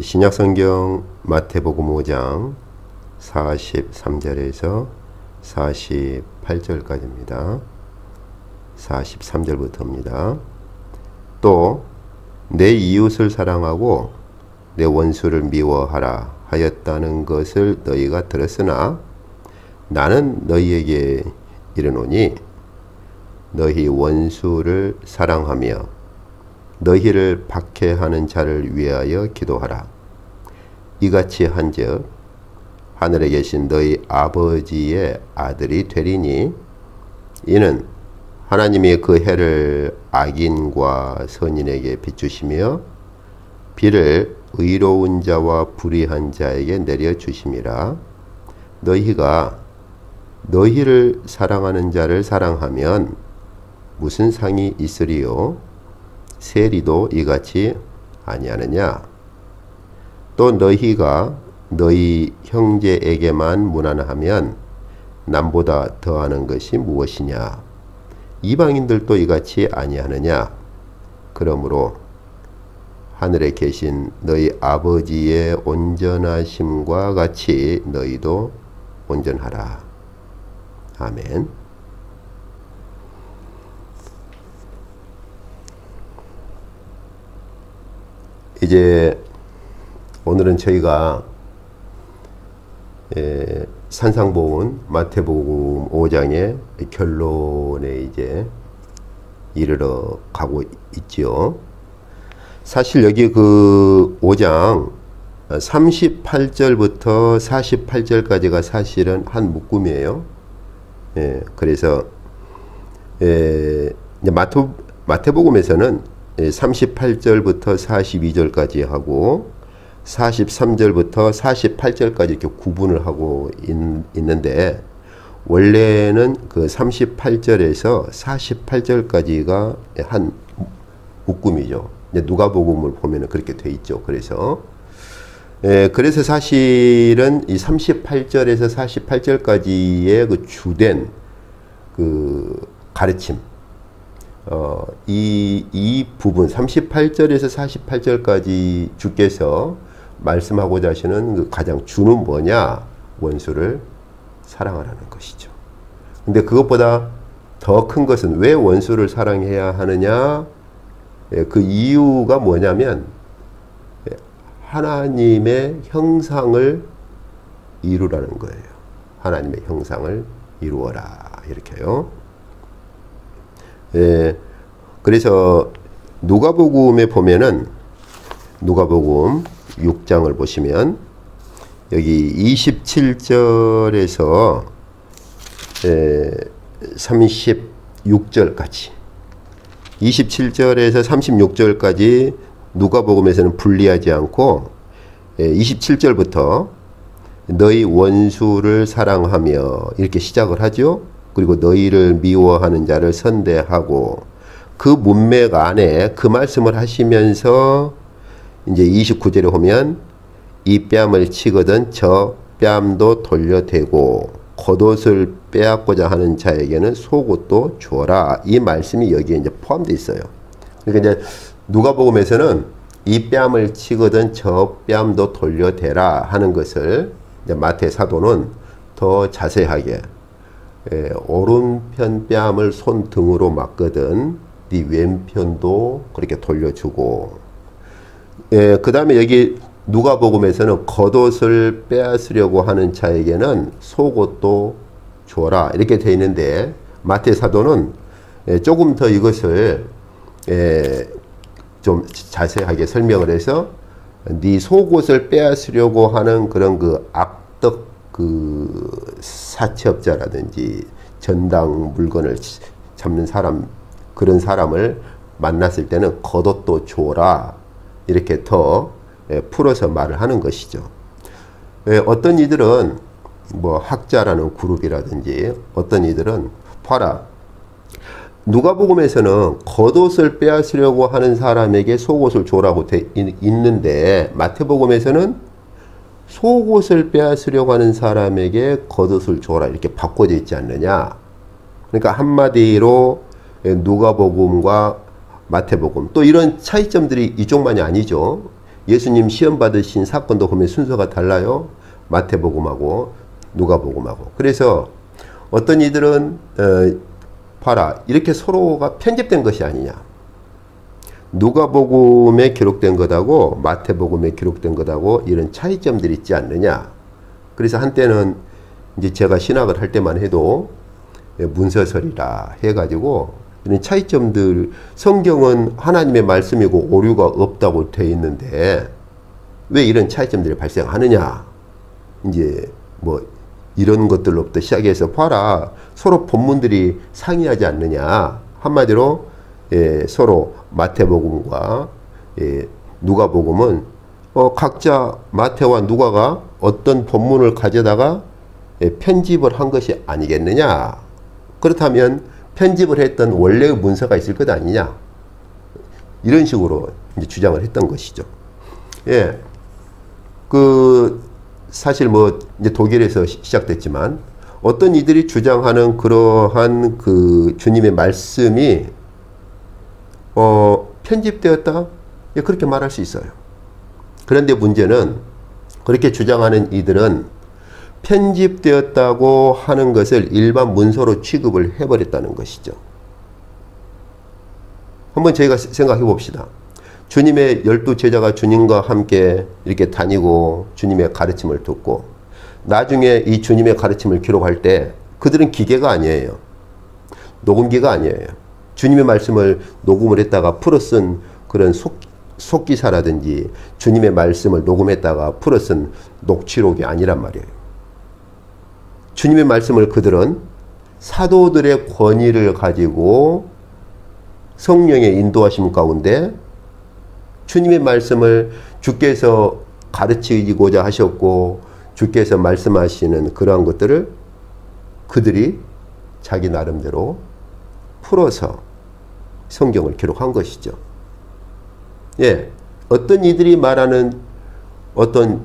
신약성경 마태복음 5장 43절에서 48절까지입니다. 43절부터입니다. 또 내 이웃을 사랑하고 내 원수를 미워하라 하였다는 것을 너희가 들었으나 나는 너희에게 이르노니 너희 원수를 사랑하며 너희를 박해하는 자를 위하여 기도하라. 이같이 한즉 하늘에 계신 너희 아버지의 아들이 되리니 이는 하나님이 그 해를 악인과 선인에게 비추시며 비를 의로운 자와 불의한 자에게 내려주심이라. 너희가 너희를 사랑하는 자를 사랑하면 무슨 상이 있으리요? 세리도 이같이 아니하느냐? 또 너희가 너희 형제에게만 무난하면 남보다 더하는 것이 무엇이냐? 이방인들도 이같이 아니하느냐? 그러므로 하늘에 계신 너희 아버지의 온전하심과 같이 너희도 온전하라. 아멘. 이제 오늘은 저희가 산상보훈 마태복음 5장의 결론에 이제 이르러 가고 있지요. 사실 여기 그 5장 38절부터 48절까지가 사실은 한 묶음이에요. 그래서 마태복음에서는 38절부터 42절까지 하고 43절부터 48절까지 이렇게 구분을 하고 있는데 원래는 그 38절에서 48절까지가 한 묶음이죠. 누가복음을 보면은 그렇게 돼 있죠. 그래서 사실은 이 38절에서 48절까지의 그 주된 그 가르침, 이 부분 38절에서 48절까지 주께서 말씀하고자 하시는 그 가장 주는 뭐냐? 원수를 사랑하라는 것이죠. 근데 그것보다 더 큰 것은 왜 원수를 사랑해야 하느냐? 그 이유가 뭐냐면 하나님의 형상을 이루라는 거예요. 하나님의 형상을 이루어라 이렇게요. 그래서 누가복음에 보면은 누가복음 6장을 보시면 여기 27절에서 36절까지 27절에서 36절까지 누가복음에서는 분리하지 않고 27절부터 너희 원수를 사랑하며 이렇게 시작을 하죠. 그리고 너희를 미워하는 자를 선대하고 그 문맥 안에 그 말씀을 하시면서 이제 29절에 보면 이 뺨을 치거든 저 뺨도 돌려대고 겉옷을 빼앗고자 하는 자에게는 속옷도 줘라. 이 말씀이 여기에 이제 포함되어 있어요. 그러니까 이제 누가복음에서는 이 뺨을 치거든 저 뺨도 돌려대라 하는 것을 이제 마태 사도는 더 자세하게 오른편 뺨을 손등으로 맞거든 네 왼편도 그렇게 돌려주고 그 다음에 여기 누가복음에서는 겉옷을 빼앗으려고 하는 자에게는 속옷도 줘라 이렇게 되어 있는데 마태 사도는 조금 더 이것을 좀 자세하게 설명을 해서 네 속옷을 빼앗으려고 하는 그런 그 악덕 그 사채업자라든지 전당 물건을 잡는 사람 그런 사람을 만났을 때는 겉옷도 줘라 이렇게 더 풀어서 말을 하는 것이죠. 어떤 이들은 뭐 학자라는 그룹이라든지 어떤 이들은 봐라 누가복음에서는 겉옷을 빼앗으려고 하는 사람에게 속옷을 줘라고 돼 있는데 마태복음에서는 속옷을 빼앗으려고 하는 사람에게 겉옷을 줘라 이렇게 바꿔져 있지 않느냐. 그러니까 한마디로 누가복음과 마태복음 또 이런 차이점들이 이쪽만이 아니죠. 예수님 시험 받으신 사건도 보면 순서가 달라요. 마태복음하고 누가복음하고. 그래서 어떤 이들은 봐라, 이렇게 서로가 편집된 것이 아니냐. 누가복음에 기록된 것하고 마태복음에 기록된 것하고 이런 차이점들이 있지 않느냐. 그래서 한때는 이제 제가 신학을 할 때만 해도 문서설이라 해가지고 이런 차이점들, 성경은 하나님의 말씀이고 오류가 없다고 되어 있는데 왜 이런 차이점들이 발생하느냐. 이제 뭐 이런 것들로부터 시작해서 봐라, 서로 본문들이 상이하지 않느냐. 한마디로 서로 마태복음과 누가복음은 각자 마태와 누가가 어떤 본문을 가져다가 편집을 한 것이 아니겠느냐. 그렇다면 편집을 했던 원래의 문서가 있을 것 아니냐. 이런 식으로 이제 주장을 했던 것이죠. 예. 사실 뭐 이제 독일에서 시작됐지만 어떤 이들이 주장하는 그러한 주님의 말씀이 편집되었다? 예, 그렇게 말할 수 있어요. 그런데 문제는 그렇게 주장하는 이들은 편집되었다고 하는 것을 일반 문서로 취급을 해버렸다는 것이죠. 한번 저희가 생각해 봅시다. 주님의 12제자가 주님과 함께 이렇게 다니고 주님의 가르침을 듣고 나중에 이 주님의 가르침을 기록할 때 그들은 기계가 아니에요. 녹음기가 아니에요. 주님의 말씀을 녹음을 했다가 풀어 쓴 그런 속기사라든지 주님의 말씀을 녹음했다가 풀어 쓴 녹취록이 아니란 말이에요. 주님의 말씀을 그들은 사도들의 권위를 가지고 성령의 인도하심 가운데 주님의 말씀을 주께서 가르치고자 하셨고 주께서 말씀하시는 그러한 것들을 그들이 자기 나름대로 풀어서 성경을 기록한 것이죠. 예, 어떤 이들이 말하는 어떤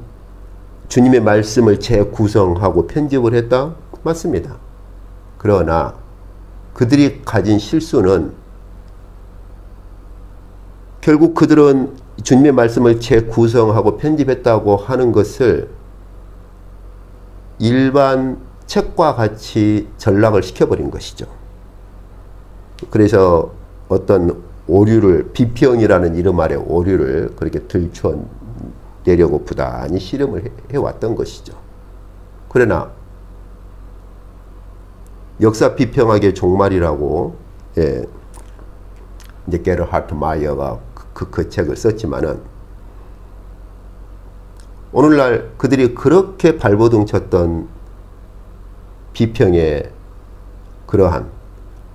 주님의 말씀을 재구성하고 편집을 했다? 맞습니다. 그러나 그들이 가진 실수는 결국 그들은 주님의 말씀을 재구성하고 편집했다고 하는 것을 일반 책과 같이 전락을 시켜버린 것이죠. 그래서 어떤 오류를, 비평이라는 이름 아래 오류를 그렇게 들춰내려고 부단히 실험을 해왔던 것이죠. 그러나 역사 비평학의 종말이라고 이제 게르하트 마이어가 그 책을 썼지만은 오늘날 그들이 그렇게 발버둥 쳤던 비평의 그러한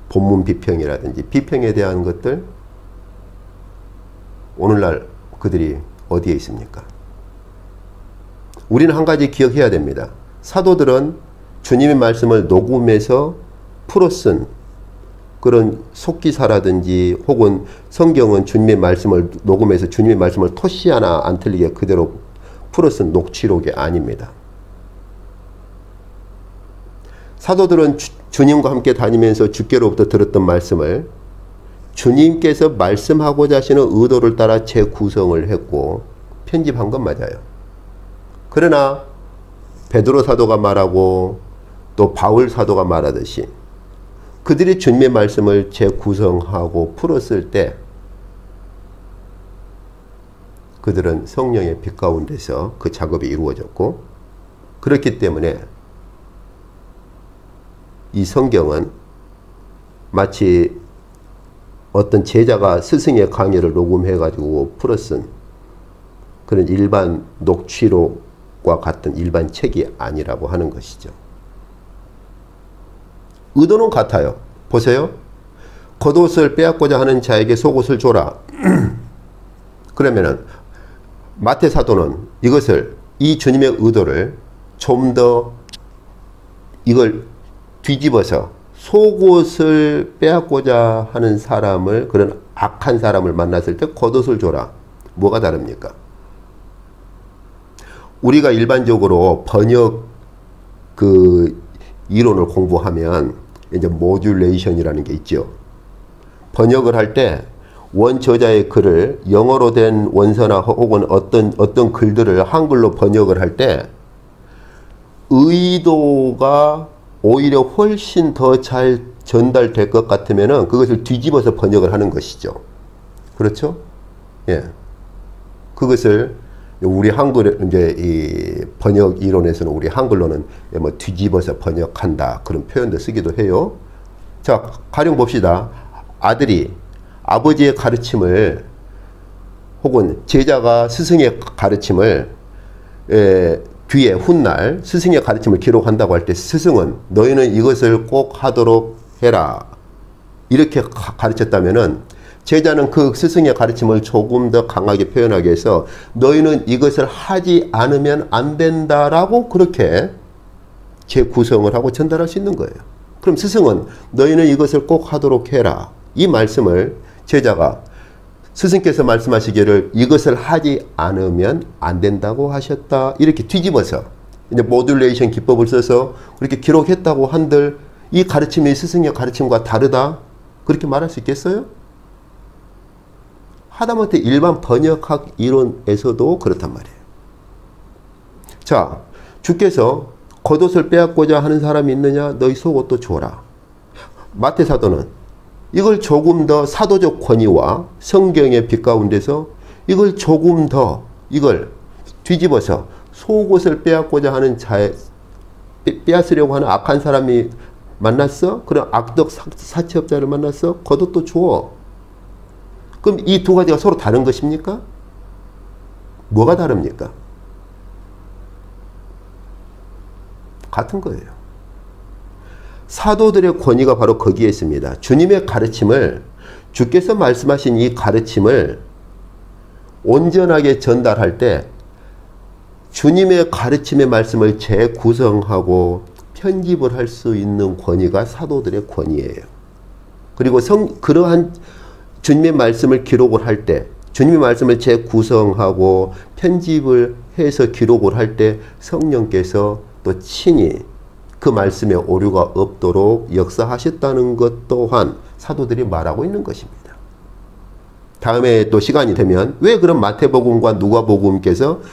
본문 비평이라든지 비평에 대한 것들 오늘날 그들이 어디에 있습니까? 우리는 한 가지 기억해야 됩니다. 사도들은 주님의 말씀을 녹음해서 풀어 쓴 그런 속기사라든지 혹은 성경은 주님의 말씀을 녹음해서 주님의 말씀을 토시 하나 안 틀리게 그대로 풀어 쓴 녹취록이 아닙니다. 사도들은 주님과 함께 다니면서 주께로부터 들었던 말씀을 주님께서 말씀하고자 하시는 의도를 따라 재구성을 했고 편집한 건 맞아요. 그러나 베드로 사도가 말하고 또 바울 사도가 말하듯이 그들이 주님의 말씀을 재구성하고 풀었을 때 그들은 성령의 빛 가운데서 그 작업이 이루어졌고 그렇기 때문에 이 성경은 마치 어떤 제자가 스승의 강의를 녹음해가지고 풀어쓴 그런 일반 녹취록과 같은 일반 책이 아니라고 하는 것이죠. 의도는 같아요. 보세요. 겉옷을 빼앗고자 하는 자에게 속옷을 줘라. 그러면은 마태 사도는 이것을 이 주님의 의도를 좀 더 이걸 뒤집어서 속옷을 빼앗고자 하는 사람을 그런 악한 사람을 만났을 때 겉옷을 줘라. 뭐가 다릅니까? 우리가 일반적으로 번역 이론을 공부하면 이제 모듈레이션이라는 게 있죠. 번역을 할 때 원저자의 글을 영어로 된 원서나 혹은 어떤 글들을 한글로 번역을 할 때 의도가 오히려 훨씬 더 잘 전달될 것 같으면은 그것을 뒤집어서 번역을 하는 것이죠. 그렇죠? 예. 그것을 우리 한글 이제 이 번역 이론에서는 우리 한글로는 뭐 뒤집어서 번역한다 그런 표현도 쓰기도 해요. 자, 가령 봅시다. 아들이 아버지의 가르침을 혹은 제자가 스승의 가르침을 뒤에 훗날 스승의 가르침을 기록한다고 할 때 스승은 너희는 이것을 꼭 하도록 해라 이렇게 가르쳤다면은 제자는 그 스승의 가르침을 조금 더 강하게 표현하기 위해서 너희는 이것을 하지 않으면 안 된다라고 그렇게 재구성을 하고 전달할 수 있는 거예요. 그럼 스승은 너희는 이것을 꼭 하도록 해라 이 말씀을 제자가 스승께서 말씀하시기를 이것을 하지 않으면 안 된다고 하셨다 이렇게 뒤집어서 이제 모듈레이션 기법을 써서 그렇게 기록했다고 한들 이 가르침이 스승의 가르침과 다르다 그렇게 말할 수 있겠어요? 하다못해 일반 번역학 이론에서도 그렇단 말이에요. 자, 주께서 겉옷을 빼앗고자 하는 사람이 있느냐? 너희 속옷도 줘라. 마태 사도는 이걸 조금 더 사도적 권위와 성경의 빛 가운데서 이걸 조금 더 이걸 뒤집어서 속옷을 빼앗고자 하는 빼앗으려고 하는 악한 사람이 만났어? 그런 악덕 사채업자를 만났어? 겉옷도 줘. 그럼 이 두 가지가 서로 다른 것입니까? 뭐가 다릅니까? 같은 거예요. 사도들의 권위가 바로 거기에 있습니다. 주님의 가르침을 주께서 말씀하신 이 가르침을 온전하게 전달할 때 주님의 가르침의 말씀을 재구성하고 편집을 할 수 있는 권위가 사도들의 권위예요. 그리고 그러한 주님의 말씀을 기록을 할 때 주님의 말씀을 재구성하고 편집을 해서 기록을 할 때 성령께서 또 친히 그 말씀에 오류가 없도록 역사하셨다는 것 또한 사도들이 말하고 있는 것입니다. 다음에 또 시간이 되면 왜 그럼 마태복음과 누가복음에서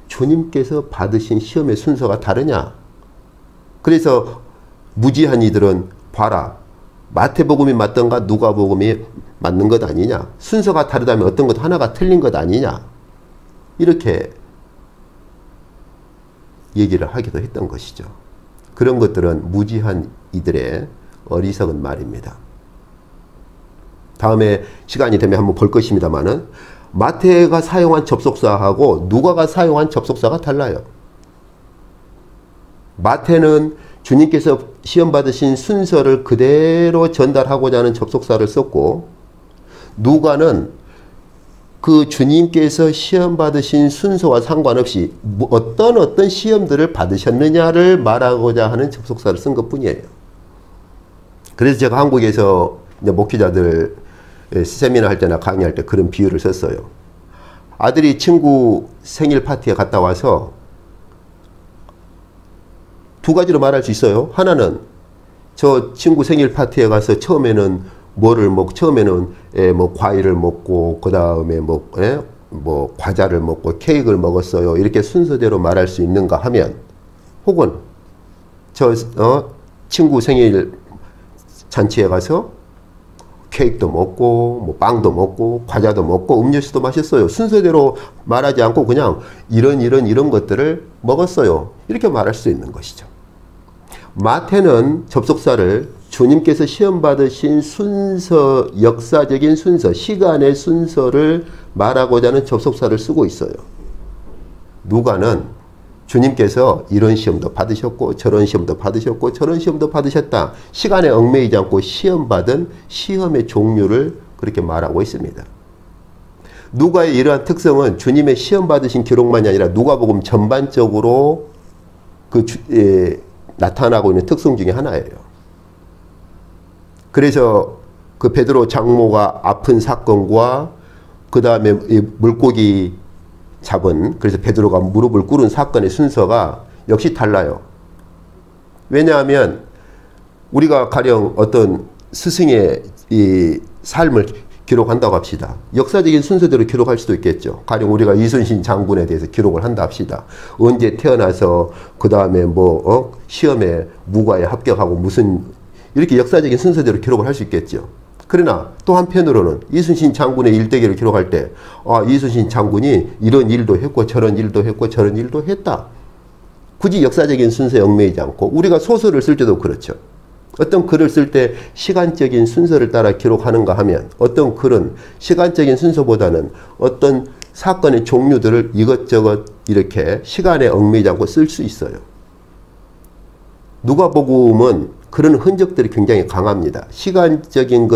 주님께서 받으신 시험의 순서가 다르냐? 그래서 무지한 이들은 봐라. 마태복음이 맞던가 누가복음이 맞는 것 아니냐? 순서가 다르다면 어떤 것 하나가 틀린 것 아니냐? 이렇게 얘기를 하기도 했던 것이죠. 그런 것들은 무지한 이들의 어리석은 말입니다. 다음에 시간이 되면 한번 볼 것입니다만은 마태가 사용한 접속사하고 누가가 사용한 접속사가 달라요. 마태는 주님께서 시험 받으신 순서를 그대로 전달하고자 하는 접속사를 썼고 누가는 그 주님께서 시험 받으신 순서와 상관없이 어떤 시험들을 받으셨느냐를 말하고자 하는 접속사를 쓴 것뿐이에요. 그래서 제가 한국에서 목회자들 세미나 할 때나 강의할 때 그런 비유를 썼어요. 아들이 친구 생일 파티에 갔다 와서 두 가지로 말할 수 있어요. 하나는 저 친구 생일 파티에 가서 처음에는 과일을 먹고 그 다음에 과자를 먹고 케이크를 먹었어요. 이렇게 순서대로 말할 수 있는가 하면 혹은 친구 생일 잔치에 가서 케이크도 먹고 빵도 먹고 과자도 먹고 음료수도 마셨어요. 순서대로 말하지 않고 그냥 이런 것들을 먹었어요. 이렇게 말할 수 있는 것이죠. 마태는 접속사를 주님께서 시험 받으신 순서, 역사적인 순서, 시간의 순서를 말하고자 하는 접속사를 쓰고 있어요. 누가는 주님께서 이런 시험도 받으셨고 저런 시험도 받으셨고 저런 시험도 받으셨다. 시간에 얽매이지 않고 시험 받은 시험의 종류를 그렇게 말하고 있습니다. 누가의 이러한 특성은 주님의 시험 받으신 기록만이 아니라 누가복음 전반적으로 나타나고 있는 특성 중에 하나예요. 그래서 그 베드로 장모가 아픈 사건과 그 다음에 물고기 잡은 그래서 베드로가 무릎을 꿇은 사건의 순서가 역시 달라요. 왜냐하면 우리가 가령 어떤 스승의 이 삶을 기록한다고 합시다. 역사적인 순서대로 기록할 수도 있겠죠. 가령 우리가 이순신 장군에 대해서 기록을 한다 합시다. 언제 태어나서 그 다음에 뭐 시험에 무과에 합격하고 무슨 이렇게 역사적인 순서대로 기록을 할 수 있겠죠. 그러나 또 한편으로는 이순신 장군의 일대기를 기록할 때 이순신 장군이 이런 일도 했고 저런 일도 했고 저런 일도 했다. 굳이 역사적인 순서에 얽매이지 않고 우리가 소설을 쓸 때도 그렇죠. 어떤 글을 쓸 때 시간적인 순서를 따라 기록하는가 하면 어떤 글은 시간적인 순서보다는 어떤 사건의 종류들을 이것저것 이렇게 시간에 얽매이지 않고 쓸 수 있어요. 누가복음은 그런 흔적들이 굉장히 강합니다. 시간적인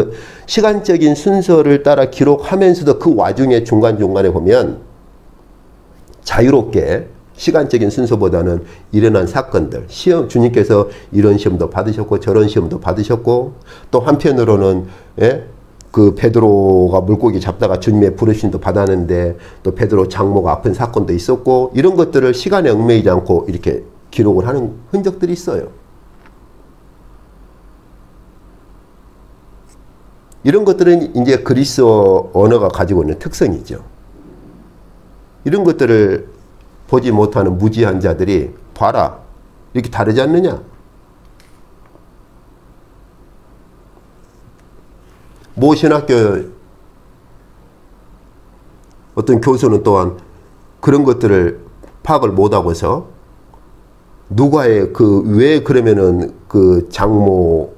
순서를 따라 기록하면서도 그 와중에 중간중간에 보면 자유롭게 시간적인 순서보다는 일어난 사건들, 시험, 주님께서 이런 시험도 받으셨고 저런 시험도 받으셨고 또 한편으로는 그 베드로가 물고기 잡다가 주님의 부르심도 받았는데 또 베드로 장모가 아픈 사건도 있었고 이런 것들을 시간에 얽매이지 않고 이렇게 기록을 하는 흔적들이 있어요. 이런 것들은 이제 그리스어 언어가 가지고 있는 특성이죠. 이런 것들을 보지 못하는 무지한 자들이 봐라 이렇게 다르지 않느냐. 모 신학교 어떤 교수는 또한 그런 것들을 파악을 못하고서 누가의 왜 그러면은 그 장모가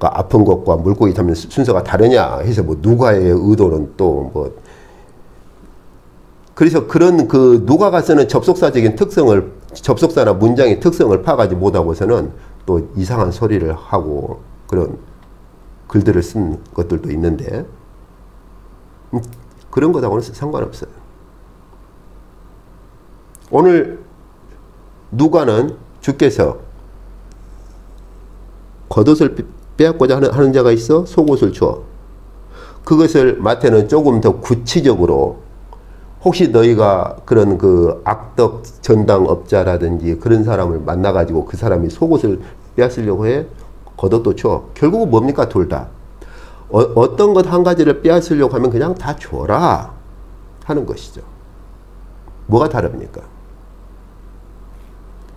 아픈 것과 물고기 잡는 순서가 다르냐 해서 뭐 누가의 의도는 또 뭐 그래서 그런 그 누가가 쓰는 접속사적인 특성을 접속사나 문장의 특성을 파악하지 못하고서는 또 이상한 소리를 하고 그런 글들을 쓴 것들도 있는데 그런 것하고는 상관없어요. 오늘 누가는 주께서 겉옷을 빼앗고자 하는 자가 있어 속옷을 줘. 그것을 마태는 조금 더 구체적으로 혹시 너희가 그런 그 악덕 전당업자라든지 그런 사람을 만나가지고 그 사람이 속옷을 빼앗으려고 해? 겉옷도 줘. 결국은 뭡니까? 둘 다. 어떤 것 한 가지를 빼앗으려고 하면 그냥 다 줘라 하는 것이죠. 뭐가 다릅니까?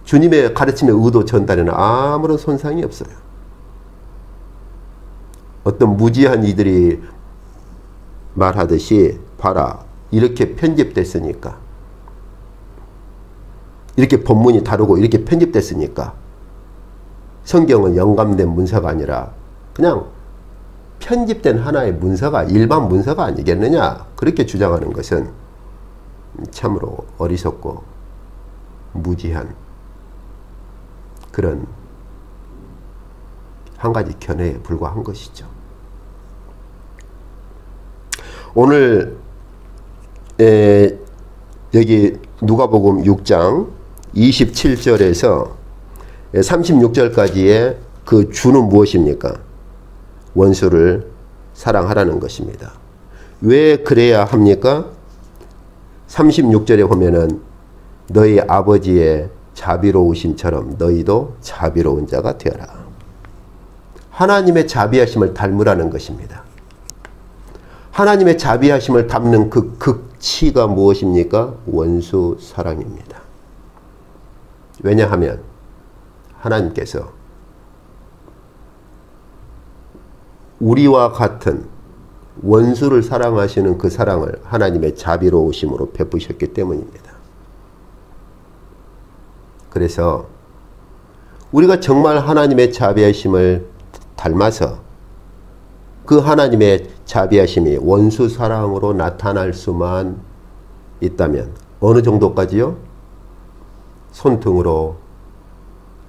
주님의 가르침의 의도 전달에는 아무런 손상이 없어요. 어떤 무지한 이들이 말하듯이 봐라. 이렇게 편집됐으니까 이렇게 본문이 다르고 이렇게 편집됐으니까 성경은 영감된 문서가 아니라 그냥 편집된 하나의 문서가 일반 문서가 아니겠느냐 그렇게 주장하는 것은 참으로 어리석고 무지한 그런 한 가지 견해에 불과한 것이죠. 오늘 여기 누가복음 6장 27절에서 36절까지의 그 주는 무엇입니까? 원수를 사랑하라는 것입니다. 왜 그래야 합니까? 36절에 보면은 너희 아버지의 자비로우심처럼 너희도 자비로운 자가 되어라. 하나님의 자비하심을 닮으라는 것입니다. 하나님의 자비하심을 담는 그 극치가 무엇입니까? 원수 사랑입니다. 왜냐하면 하나님께서 우리와 같은 원수를 사랑하시는 그 사랑을 하나님의 자비로우심으로 베푸셨기 때문입니다. 그래서 우리가 정말 하나님의 자비하심을 닮아서 그 하나님의 자비하심이 원수 사랑으로 나타날 수만 있다면 어느 정도까지요? 손등으로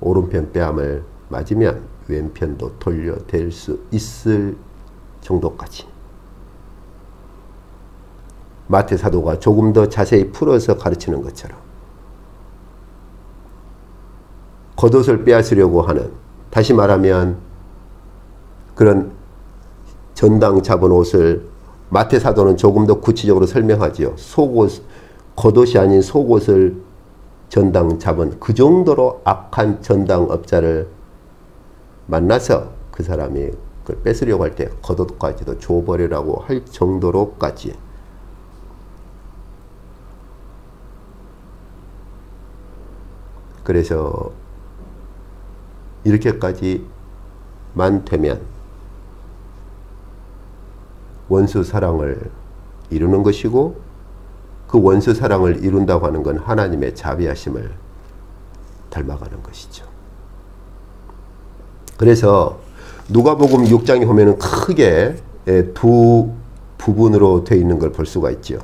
오른편 뺨을 맞으면 왼편도 돌려댈 수 있을 정도까지. 마태 사도가 조금 더 자세히 풀어서 가르치는 것처럼 겉옷을 빼앗으려고 하는, 다시 말하면 그런 전당 잡은 옷을 마태 사도는 조금 더 구체적으로 설명하지요. 속옷, 겉옷이 아닌 속옷을 전당 잡은 그 정도로 악한 전당업자를 만나서 그 사람이 그걸 뺏으려고 할 때 겉옷까지도 줘버리라고 할 정도로까지. 그래서 이렇게까지만 되면 원수 사랑을 이루는 것이고, 그 원수 사랑을 이룬다고 하는 건 하나님의 자비하심을 닮아가는 것이죠. 그래서 누가복음 6장에 보면은 크게 두 부분으로 되어 있는 걸 볼 수가 있죠.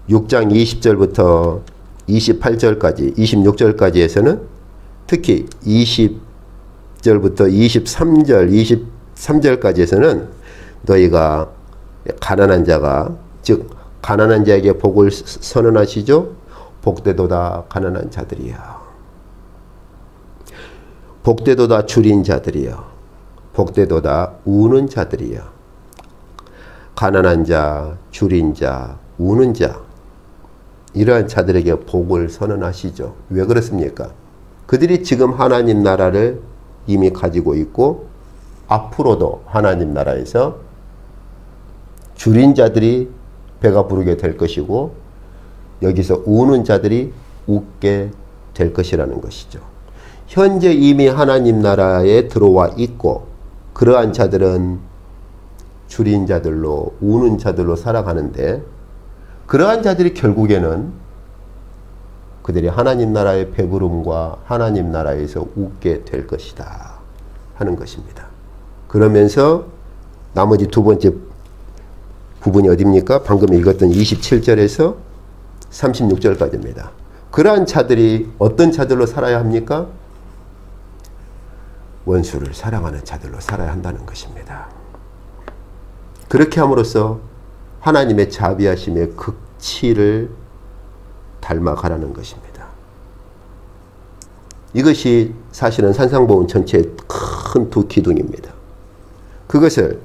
6장 20절부터 28절까지, 26절까지에서는 특히 20절부터 23절까지에서는 너희가 가난한 자가, 즉 가난한 자에게 복을 선언하시죠. 복되도다 가난한 자들이여. 복되도다 줄인 자들이여. 복되도다 우는 자들이여. 가난한 자, 줄인 자, 우는 자, 이러한 자들에게 복을 선언하시죠. 왜 그렇습니까? 그들이 지금 하나님 나라를 이미 가지고 있고 앞으로도 하나님 나라에서 줄인 자들이 배가 부르게 될 것이고 여기서 우는 자들이 웃게 될 것이라는 것이죠. 현재 이미 하나님 나라에 들어와 있고 그러한 자들은 줄인 자들로, 우는 자들로 살아가는데, 그러한 자들이 결국에는 그들이 하나님 나라의 배부름과 하나님 나라에서 웃게 될 것이다 하는 것입니다. 그러면서 나머지 두 번째 부분이 어디입니까? 방금 읽었던 27절에서 36절까지입니다. 그러한 자들이 어떤 자들로 살아야 합니까? 원수를 사랑하는 자들로 살아야 한다는 것입니다. 그렇게 함으로써 하나님의 자비하심의 극치를 닮아가라는 것입니다. 이것이 사실은 산상보훈 전체의 큰 두 기둥입니다. 그것을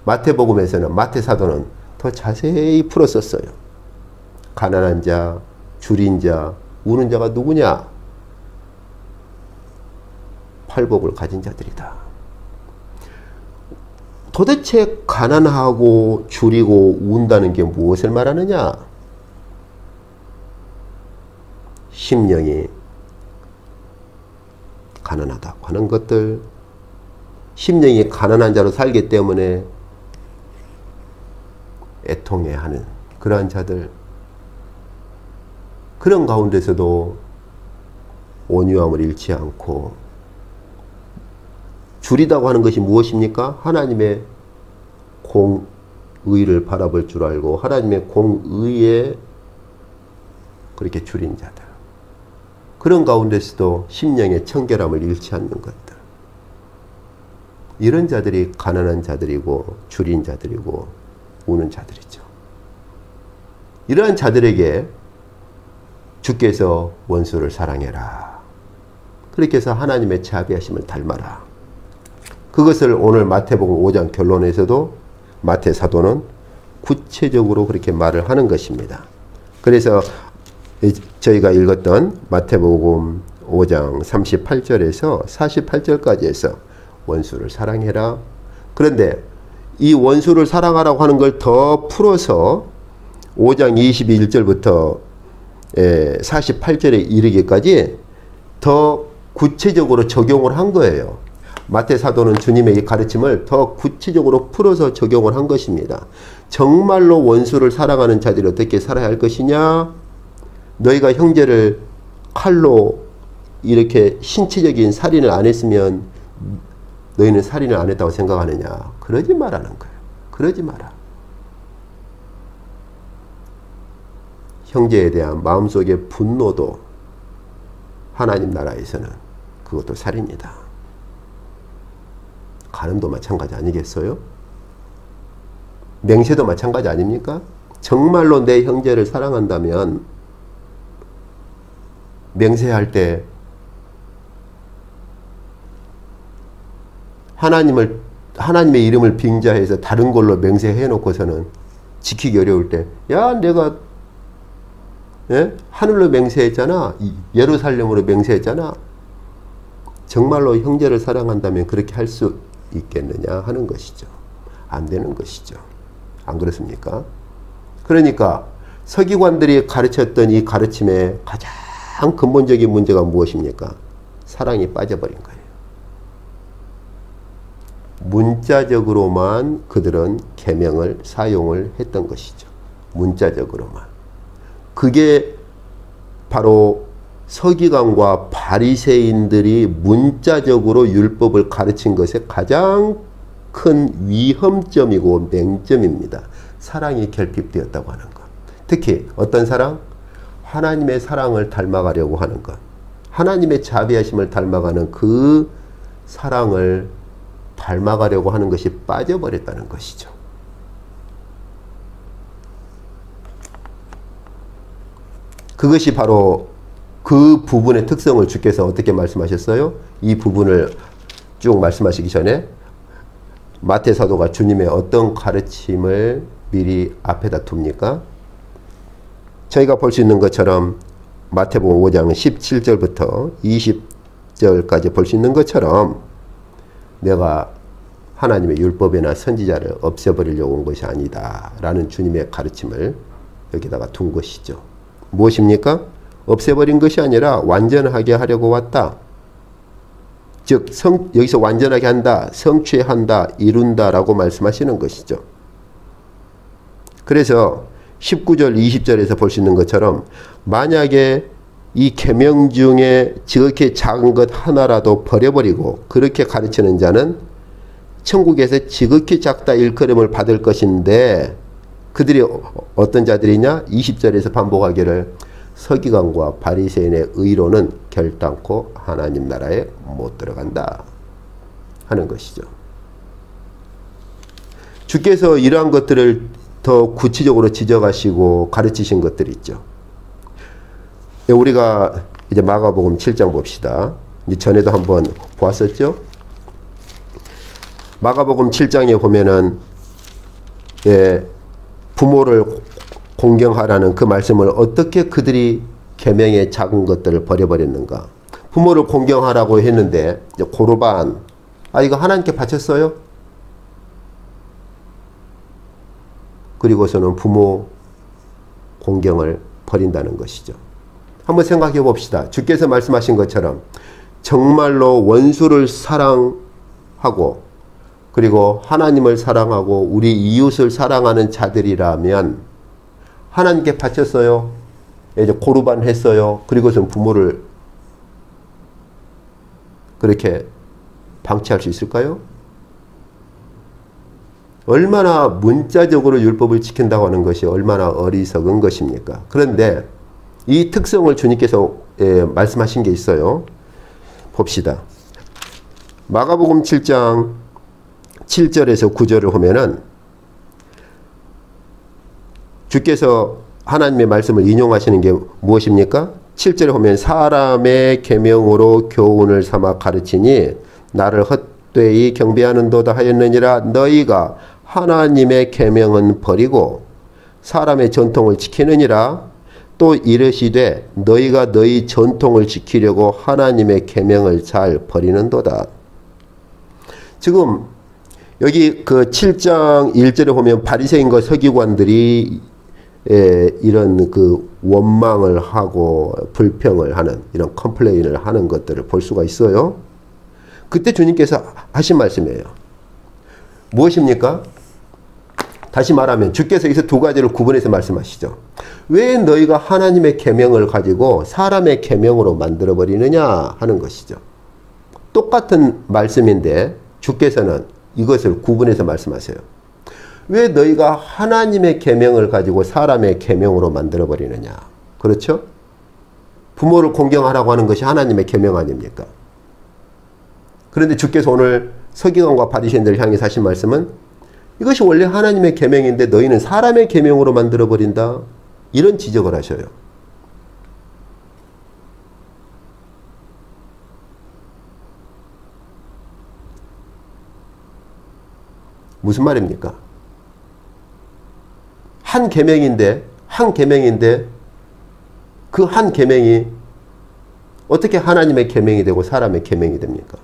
마태복음에서는, 마태사도는 더 자세히 풀었었어요. 가난한 자, 줄인 자, 우는 자가 누구냐? 팔복을 가진 자들이다. 도대체 가난하고 줄이고 운다는 게 무엇을 말하느냐? 심령이 가난하다고 하는 것들, 심령이 가난한 자로 살기 때문에 애통해하는 그러한 자들, 그런 가운데서도 온유함을 잃지 않고, 줄이다고 하는 것이 무엇입니까? 하나님의 공의를 바라볼 줄 알고 하나님의 공의에 그렇게 줄인 자들, 그런 가운데서도 심령의 청결함을 잃지 않는 것들, 이런 자들이 가난한 자들이고 줄인 자들이고 우는 자들이죠. 이러한 자들에게 주께서 원수를 사랑해라, 그렇게 해서 하나님의 자비하심을 닮아라, 그것을 오늘 마태복음 5장 결론에서도 마태 사도는 구체적으로 그렇게 말을 하는 것입니다. 그래서 저희가 읽었던 마태복음 5장 38절에서 48절까지 해서 원수를 사랑해라. 그런데 이 원수를 사랑하라고 하는 걸 더 풀어서 5장 21절부터 48절에 이르기까지 더 구체적으로 적용을 한 거예요. 마태 사도는 주님의 이 가르침을 더 구체적으로 풀어서 적용을 한 것입니다. 정말로 원수를 사랑하는 자들이 어떻게 살아야 할 것이냐? 너희가 형제를 칼로 이렇게 신체적인 살인을 안 했으면 너희는 살인을 안 했다고 생각하느냐? 그러지 말라는 거예요. 그러지 마라. 형제에 대한 마음속의 분노도 하나님 나라에서는 그것도 살인이다. 간음도 마찬가지 아니겠어요? 맹세도 마찬가지 아닙니까? 정말로 내 형제를 사랑한다면 맹세할 때 하나님의 이름을 빙자해서 다른 걸로 맹세해 놓고서는 지키기 어려울 때, 야, 내가 하늘로 맹세했잖아, 예루살렘으로 맹세했잖아. 정말로 형제를 사랑한다면 그렇게 할 수 있겠느냐 하는 것이죠. 안 되는 것이죠. 안 그렇습니까? 그러니까 서기관들이 가르쳤던 이 가르침의 가장 근본적인 문제가 무엇입니까? 사랑이 빠져버린 거예요. 문자적으로만 그들은 계명을 사용을 했던 것이죠. 문자적으로만. 그게 바로 서기관과 바리새인들이 문자적으로 율법을 가르친 것의 가장 큰 위험점이고 맹점입니다. 사랑이 결핍되었다고 하는 것. 특히 어떤 사랑? 하나님의 사랑을 닮아가려고 하는 것. 하나님의 자비하심을 닮아가는 그 사랑을 닮아가려고 하는 것이 빠져버렸다는 것이죠. 그것이 바로 그 부분의 특성을 주께서 어떻게 말씀하셨어요? 이 부분을 쭉 말씀하시기 전에 마태 사도가 주님의 어떤 가르침을 미리 앞에다 둡니까? 저희가 볼 수 있는 것처럼 마태복음 5장 17절부터 20절까지 볼 수 있는 것처럼 내가 하나님의 율법이나 선지자를 없애버리려고 온 것이 아니다 라는 주님의 가르침을 여기다가 둔 것이죠. 무엇입니까? 없애버린 것이 아니라 완전하게 하려고 왔다. 즉 여기서 완전하게 한다, 성취한다, 이룬다 라고 말씀하시는 것이죠. 그래서 19절 20절에서 볼 수 있는 것처럼 만약에 이 계명 중에 지극히 작은 것 하나라도 버려버리고 그렇게 가르치는 자는 천국에서 지극히 작다 일컬음을 받을 것인데 그들이 어떤 자들이냐? 20절에서 반복하기를 서기관과 바리새인의 의로는 결단코 하나님 나라에 못 들어간다 하는 것이죠. 주께서 이러한 것들을 더 구체적으로 지적하시고 가르치신 것들이 있죠. 우리가 이제 마가복음 7장 봅시다. 전에도 한번 보았었죠. 마가복음 7장에 보면은 부모를 공경하라는 그 말씀을 어떻게 그들이 계명의 작은 것들을 버려버렸는가. 부모를 공경하라고 했는데 고르반, 이거 하나님께 바쳤어요? 그리고서는 부모 공경을 버린다는 것이죠. 한번 생각해 봅시다. 주께서 말씀하신 것처럼 정말로 원수를 사랑하고 그리고 하나님을 사랑하고 우리 이웃을 사랑하는 자들이라면 하나님께 바쳤어요. 이제 고르반 했어요. 그리고선 부모를 그렇게 방치할 수 있을까요? 얼마나 문자적으로 율법을 지킨다고 하는 것이 얼마나 어리석은 것입니까? 그런데 이 특성을 주님께서 말씀하신 게 있어요. 봅시다. 마가복음 7장 7절에서 9절을 보면은 주께서 하나님의 말씀을 인용하시는 게 무엇입니까? 7절에 보면 사람의 계명으로 교훈을 삼아 가르치니 나를 헛되이 경배하는도다 하였느니라. 너희가 하나님의 계명은 버리고 사람의 전통을 지키느니라. 또 이르시되 너희가 너희 전통을 지키려고 하나님의 계명을 잘 버리는도다. 지금 여기 그 7장 1절에 보면 바리새인과 서기관들이 이런 그 원망을 하고 불평을 하는 이런 컴플레인을 하는 것들을 볼 수가 있어요. 그때 주님께서 하신 말씀이에요. 무엇입니까? 다시 말하면 주께서 여기서 두 가지를 구분해서 말씀하시죠. 왜 너희가 하나님의 계명을 가지고 사람의 계명으로 만들어버리느냐 하는 것이죠. 똑같은 말씀인데 주께서는 이것을 구분해서 말씀하세요. 왜 너희가 하나님의 계명을 가지고 사람의 계명으로 만들어버리느냐. 그렇죠? 부모를 공경하라고 하는 것이 하나님의 계명 아닙니까? 그런데 주께서 오늘 서기관과 바리새인들을 향해서 하신 말씀은 이것이 원래 하나님의 계명인데 너희는 사람의 계명으로 만들어버린다. 이런 지적을 하셔요. 무슨 말입니까? 한 계명인데 그 한 계명이 어떻게 하나님의 계명이 되고 사람의 계명이 됩니까?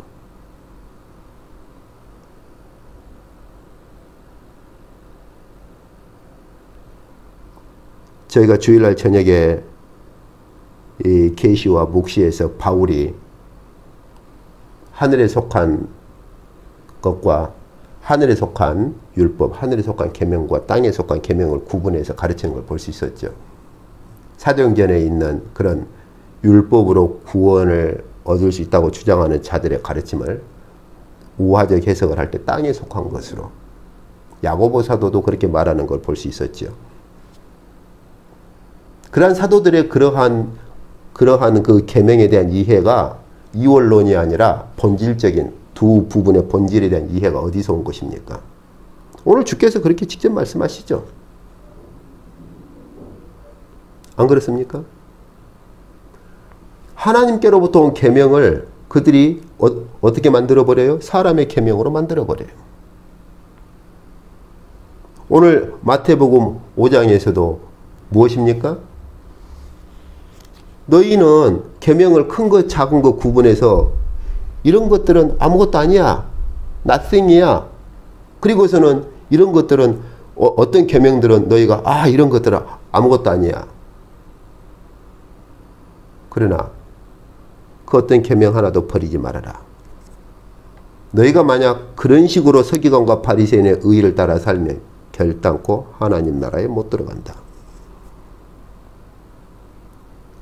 저희가 주일날 저녁에 이 계시와 묵시에서 바울이 하늘에 속한 것과 하늘에 속한 율법, 하늘에 속한 계명과 땅에 속한 계명을 구분해서 가르치는 걸 볼 수 있었죠. 사도행전에 있는 그런 율법으로 구원을 얻을 수 있다고 주장하는 자들의 가르침을 우화적 해석을 할 때 땅에 속한 것으로, 야고보 사도도 그렇게 말하는 걸 볼 수 있었죠. 그러한 사도들의 그러한 그 계명에 대한 이해가 이원론이 아니라 본질적인 두 부분의 본질에 대한 이해가 어디서 온 것입니까? 오늘 주께서 그렇게 직접 말씀하시죠. 안 그렇습니까? 하나님께로부터 온 계명을 그들이 어떻게 만들어버려요? 사람의 계명으로 만들어버려요. 오늘 마태복음 5장에서도 무엇입니까? 너희는 계명을 큰 것 작은 것 구분해서 이런 것들은 아무것도 아니야, nothing이야. 그리고서는 이런 것들은 어떤 계명들은 너희가 이런 것들은 아무것도 아니야. 그러나 그 어떤 계명 하나도 버리지 말아라. 너희가 만약 그런 식으로 서기관과 바리새인의 의의를 따라 살면 결단코 하나님 나라에 못 들어간다.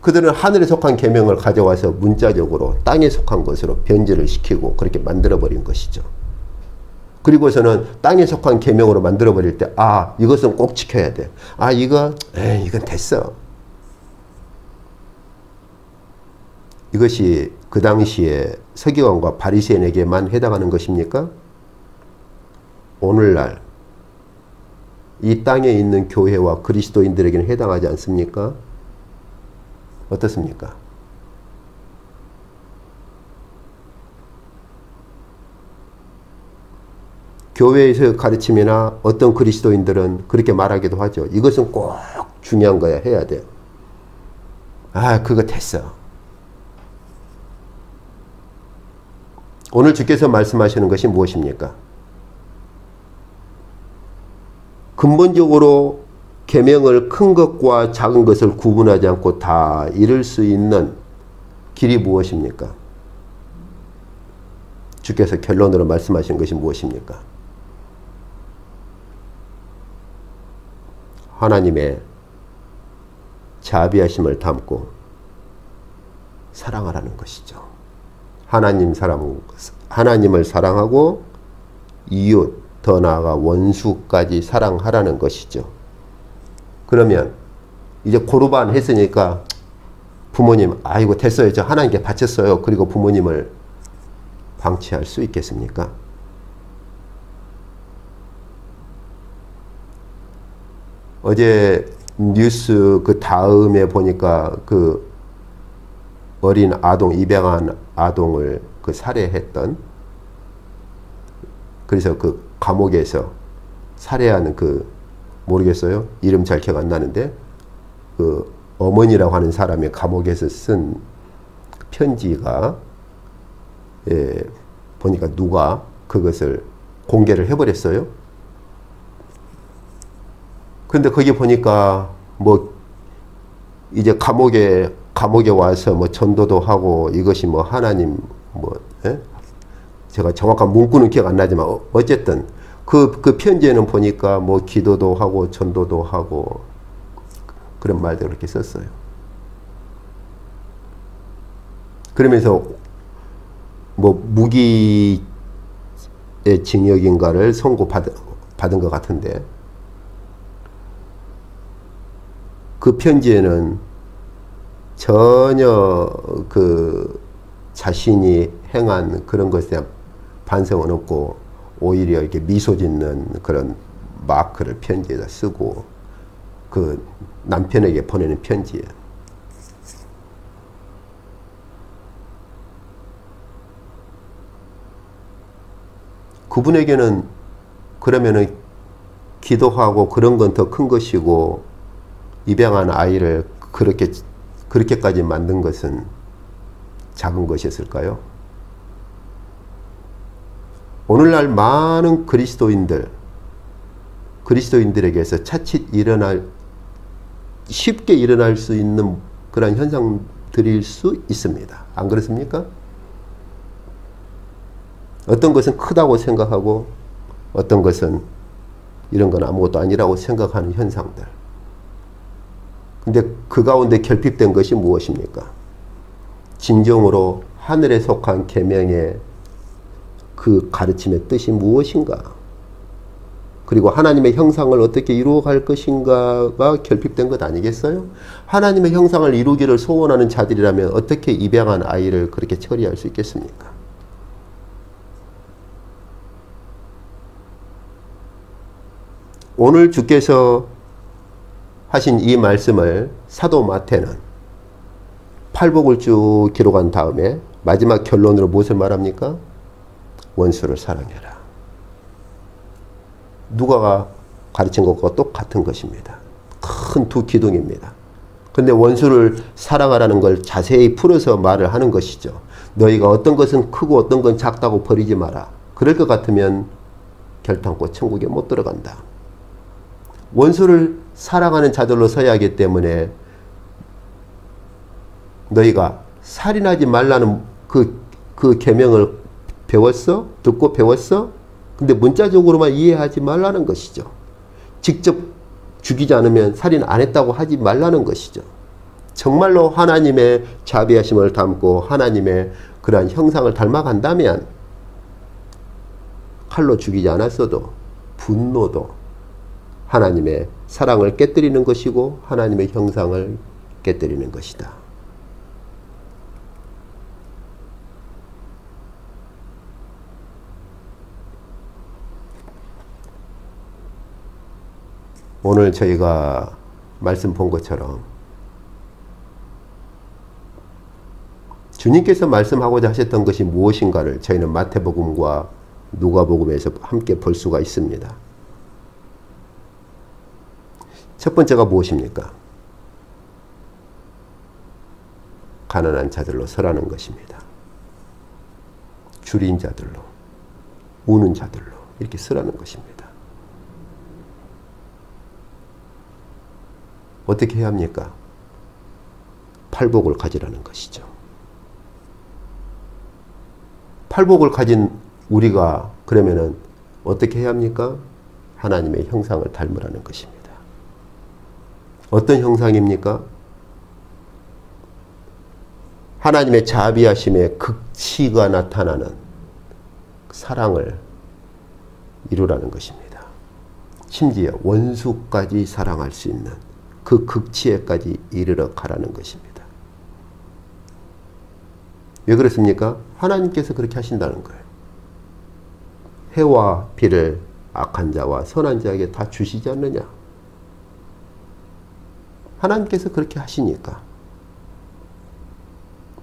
그들은 하늘에 속한 계명을 가져와서 문자적으로 땅에 속한 것으로 변질을 시키고 그렇게 만들어버린 것이죠. 그리고서는 땅에 속한 계명으로 만들어버릴 때 이것은 꼭 지켜야 돼. 이건 됐어. 이것이 그 당시에 서기관과 바리새인에게만 해당하는 것입니까? 오늘날 이 땅에 있는 교회와 그리스도인들에게는 해당하지 않습니까? 어떻습니까? 교회에서 가르침이나 어떤 그리스도인들은 그렇게 말하기도 하죠. 이것은 꼭 중요한 거야. 해야 돼요. 그거 됐어. 오늘 주께서 말씀하시는 것이 무엇입니까? 근본적으로 계명을 큰 것과 작은 것을 구분하지 않고 다 이룰 수 있는 길이 무엇입니까? 주께서 결론으로 말씀하신 것이 무엇입니까? 하나님의 자비하심을 담고 사랑하라는 것이죠. 하나님을 사랑하고 이웃, 더 나아가 원수까지 사랑하라는 것이죠. 그러면 이제 고르반 했으니까 부모님 이거 됐어요. 저 하나님께 바쳤어요. 그리고 부모님을 방치할 수 있겠습니까? 어제 뉴스 그 다음에 보니까 그 어린 아동, 입양한 아동을 그 살해했던, 그래서 그 감옥에서 살해하는 모르겠어요. 이름 잘 기억 안 나는데 그 어머니라고 하는 사람이 감옥에서 쓴 편지가 보니까 누가 그것을 공개를 해버렸어요. 근데 거기 보니까 이제 감옥에 와서 전도도 하고 이것이 하나님 제가 정확한 문구는 기억 안 나지만 어쨌든 그 편지에는 보니까 기도도 하고 전도도 하고 그런 말들 그렇게 썼어요. 그러면서 무기의 징역인가를 선고받은 것 같은데, 그 편지에는 전혀 자신이 행한 그런 것에 대한 반성은 없고 오히려 이렇게 미소 짓는 그런 마크를 편지에다 쓰고 그 남편에게 보내는 편지예요. 그분에게는 그러면은 기도하고 그런 건 더 큰 것이고, 입양한 아이를 그렇게까지 만든 것은 작은 것이었을까요? 오늘날 많은 그리스도인들에게서 차칫 일어날 쉽게 일어날 수 있는 그런 현상들일 수 있습니다. 안 그렇습니까? 어떤 것은 크다고 생각하고 어떤 것은 이런 건 아무것도 아니라고 생각하는 현상들. 근데 그 가운데 결핍된 것이 무엇입니까? 진정으로 하늘에 속한 계명의 그 가르침의 뜻이 무엇인가? 그리고 하나님의 형상을 어떻게 이루어갈 것인가가 결핍된 것 아니겠어요? 하나님의 형상을 이루기를 소원하는 자들이라면 어떻게 입양한 아이를 그렇게 처리할 수 있겠습니까? 오늘 주께서 하신 이 말씀을 사도 마태는 팔복을 쭉 기록한 다음에 마지막 결론으로 무엇을 말합니까? 원수를 사랑해라. 누가가 가르친 것과 똑같은 것입니다. 큰 두 기둥입니다. 근데 원수를 사랑하라는 걸 자세히 풀어서 말을 하는 것이죠. 너희가 어떤 것은 크고 어떤 건 작다고 버리지 마라. 그럴 것 같으면 결탄코 천국에 못 들어간다. 원수를 사랑하는 자들로 서야 하기 때문에 너희가 살인하지 말라는 그 계명을 배웠어? 듣고 배웠어? 근데 문자적으로만 이해하지 말라는 것이죠. 직접 죽이지 않으면 살인 안 했다고 하지 말라는 것이죠. 정말로 하나님의 자비하심을 담고 하나님의 그러한 형상을 닮아간다면 칼로 죽이지 않았어도 분노도 하나님의 사랑을 깨뜨리는 것이고 하나님의 형상을 깨뜨리는 것이다. 오늘 저희가 말씀 본 것처럼 주님께서 말씀하고자 하셨던 것이 무엇인가를 저희는 마태복음과 누가복음에서 함께 볼 수가 있습니다. 첫 번째가 무엇입니까? 가난한 자들로 서라는 것입니다. 줄인 자들로, 우는 자들로 이렇게 서라는 것입니다. 어떻게 해야 합니까? 팔복을 가지라는 것이죠. 팔복을 가진 우리가 그러면은 어떻게 해야 합니까? 하나님의 형상을 닮으라는 것입니다. 어떤 형상입니까? 하나님의 자비하심의 극치가 나타나는 사랑을 이루라는 것입니다. 심지어 원수까지 사랑할 수 있는 그 극치에까지 이르러 가라는 것입니다. 왜 그렇습니까? 하나님께서 그렇게 하신다는 거예요. 해와 비를 악한 자와 선한 자에게 다 주시지 않느냐? 하나님께서 그렇게 하시니까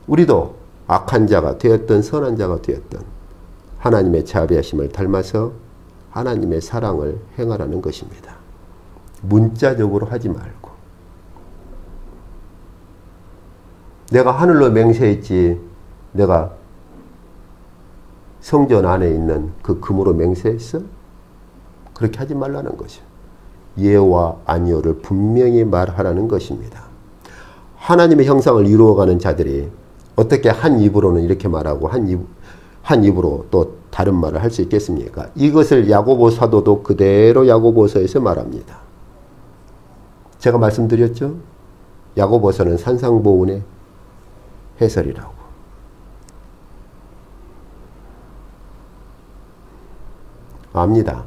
우리도 악한 자가 되었든 선한 자가 되었든 하나님의 자비하심을 닮아서 하나님의 사랑을 행하라는 것입니다. 문자적으로 하지 말고 내가 하늘로 맹세했지 내가 성전 안에 있는 그 금으로 맹세했어? 그렇게 하지 말라는 것이요. 예와 아니오를 분명히 말하라는 것입니다. 하나님의 형상을 이루어가는 자들이 어떻게 한 입으로는 이렇게 말하고 한 입으로 또 다른 말을 할 수 있겠습니까? 이것을 야고보 사도도 그대로 야고보서에서 말합니다. 제가 말씀드렸죠? 야고보서는 산상보훈의 해설이라고. 압니다.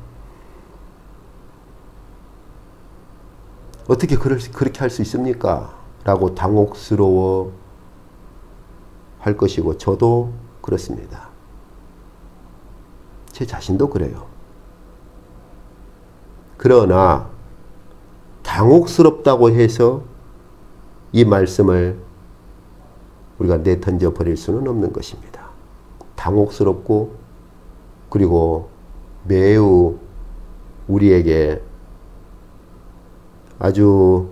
어떻게 그렇게 할 수 있습니까? 라고 당혹스러워 할 것이고 저도 그렇습니다. 제 자신도 그래요. 그러나 당혹스럽다고 해서 이 말씀을 우리가 내던져 버릴 수는 없는 것입니다. 당혹스럽고 그리고 매우 우리에게 아주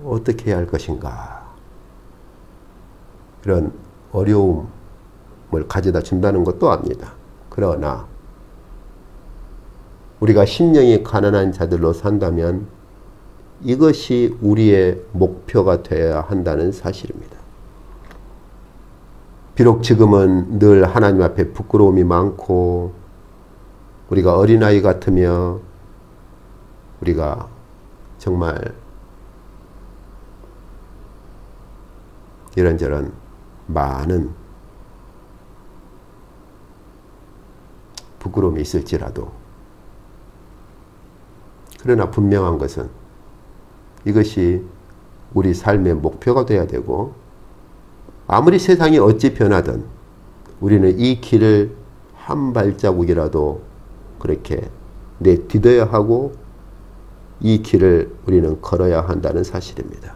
어떻게 해야 할 것인가 이런 어려움을 가져다 준다는 것도 압니다. 그러나 우리가 심령이 가난한 자들로 산다면 이것이 우리의 목표가 되어야 한다는 사실입니다. 비록 지금은 늘 하나님 앞에 부끄러움이 많고 우리가 어린아이 같으며 우리가 정말 이런저런 많은 부끄러움이 있을지라도 그러나 분명한 것은 이것이 우리 삶의 목표가 되어야 되고 아무리 세상이 어찌 변하든 우리는 이 길을 한 발자국이라도 그렇게 내딛어야 하고 이 길을 우리는 걸어야 한다는 사실입니다.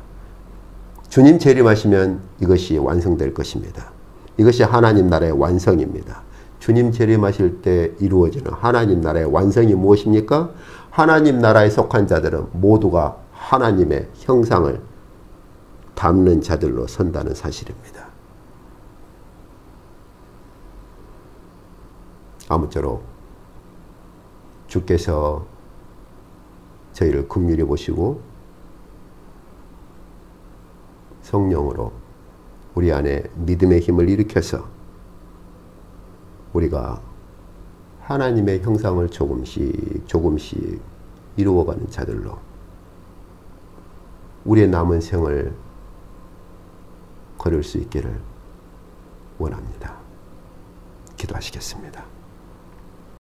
주님 재림하시면 이것이 완성될 것입니다. 이것이 하나님 나라의 완성입니다. 주님 재림하실 때 이루어지는 하나님 나라의 완성이 무엇입니까? 하나님 나라에 속한 자들은 모두가 하나님의 형상을 담는 자들로 선다는 사실입니다. 아무쪼록 주께서 저희를 긍휼히 보시고 성령으로 우리 안에 믿음의 힘을 일으켜서 우리가 하나님의 형상을 조금씩 조금씩 이루어가는 자들로 우리의 남은 생을 걸을 수 있기를 원합니다. 기도하시겠습니다.